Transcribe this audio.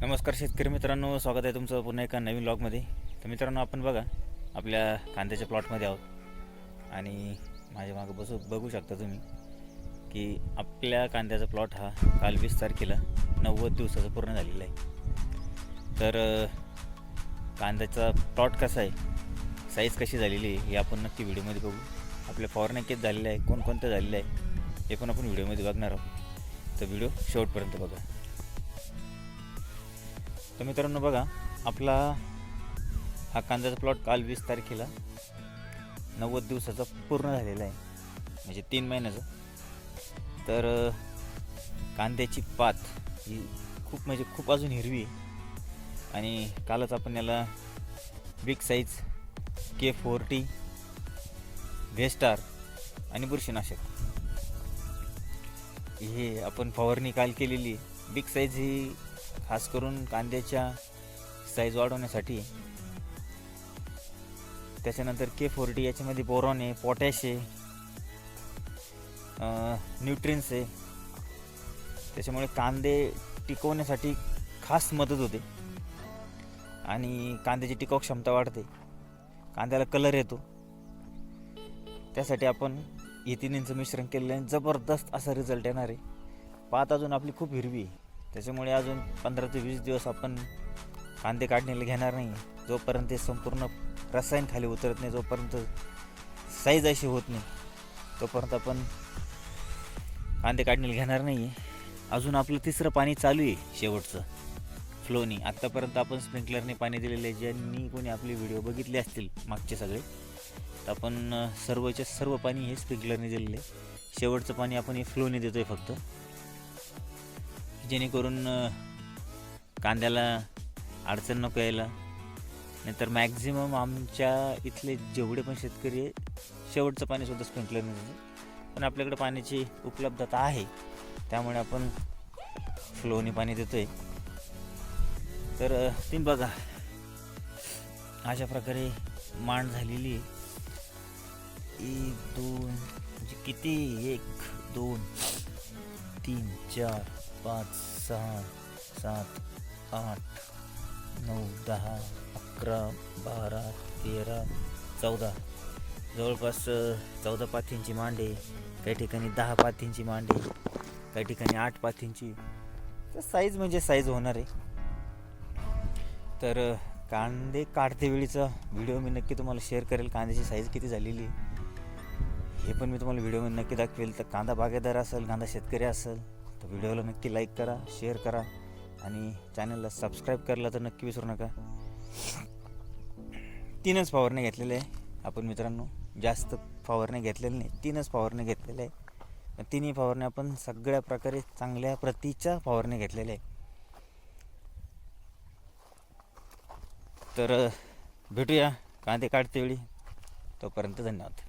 नमस्कार शेतकरी मित्रांनो, स्वागत आहे तुमचं पुन्हा एका नवीन व्लॉगमध्ये. तर मित्रांनो, आपण बघा आपल्या कांद्याच्या प्लॉटमध्ये आहोत आणि माझ्या मागं बघू शकता तुम्ही की आपल्या कांद्याचा प्लॉट हा काल 20 तारखेला 90 दिवसाचा पूर्ण झालेला आहे. तर कांद्याचा प्लॉट कसा आहे, साईज कशी झालेली आहे हे आपण नक्की व्हिडिओमध्ये बघू. आपल्या फवारण्या किती झालेल्या आहे, कोणकोणत्या झालेल्या आहे हे पण आपण व्हिडिओमध्ये बघणार आहोत. तर व्हिडिओ शेवटपर्यंत बघा. तर मित्रांनो बघा, आपला हा कांद्याचा प्लॉट काल 20 तारखेला 90 दिवसाचा पूर्ण झालेला आहे, म्हणजे 3 महिन्याचा. तर कांद्याची पात ही खूप अजून हिरवी आहे आणि कालच आपण याला बिग साईज K40 व्हेस्टार आणि बुरशीनाशक हे आपण फवारणी काल केलेली. बिग साईज ही खास करून कांद्याच्या साईज वाढवण्यासाठी. त्याच्यानंतर K40 याच्यामध्ये बोरॉन आहे, पोटॅश आहे, न्यूट्रिन्स आहे. त्याच्यामुळे कांदे टिकवण्यासाठी खास मदत होते आणि कांद्याची टिकाऊ क्षमता वाढते, कांद्याला कलर येतो. त्यासाठी आपण हे तिन्हींचं मिश्रण केलेलं आहे. जबरदस्त असा रिझल्ट येणार आहे. पात अजून आपली खूप हिरवी आहे, त्याच्यामुळे अजून 15 ते 20 दिवस आपण कांदे काढण्याला घेणार नाही. जोपर्यंत ते संपूर्ण रसायन खाली उतरत नाही, जोपर्यंत साईज अशी होत नाही, तोपर्यंत आपण कांदे काढण्याला घेणार नाही. अजून आपलं तिसरं पाणी चालू आहे, शेवटचं फ्लोनी. आत्तापर्यंत आपण स्प्रिंकलरने पाणी दिलेले आहे. ज्यांनी कोणी आपले व्हिडिओ बघितले असतील मागचे सगळे, तर आपण सर्व पाणी हे स्प्रिंकलरने दिलेले आहे. शेवटचं पाणी आपण हे फ्लोने देतो आहे फक्त, जेणेकरून कांद्याला अडचण नको यायला. नाहीतर मॅक्झिमम आमच्या इथले जेवढे पण शेतकरी आहे, शेवटचं पाणीसुद्धा स्प्रिंकलरने देतो. पण आपल्याकडे पाण्याची उपलब्धता आहे, त्यामुळे आपण फ्लोने पाणी देतो आहे. तर तुम्ही बघा, अशा प्रकारे मांड झालेली आहे. 1 2 म्हणजे किती, 1 2 3 4 5 6 7 8 9 10 11 12 13 14, जवळपास 14 पाथींची मांडे, काही ठिकाणी 10 पाथींची मांडे, काही ठिकाणी 8 पाथींची. तर साईज म्हणजे साईज होणार आहे. तर कांदे काढते वेळीचा व्हिडिओ मी नक्की तुम्हाला शेअर करेल. कांद्याची साईज किती झालेली हे पण मी तुम्हाला व्हिडिओमध्ये नक्की दाखवेल. तर कांदा बागेदार असेल, कांदा शेतकरी असेल, तर व्हिडिओला नक्की लाईक करा, शेअर करा आणि चॅनलला सबस्क्राईब करायला तर नक्की विसरू नका. 3च फवारण्या घेतलेल्या आहे आपण मित्रांनो, जास्त फवारण्या घेतलेल्या नाही. 3च फवारण्या घेतलेल्या आहे. 3ही फवारण्या आपण सगळ्या प्रकारे चांगल्या प्रतीच्या फवारण्या घेतलेल्या आहे. तर भेटूया कांदे काढते वेळी. तोपर्यंत धन्यवाद.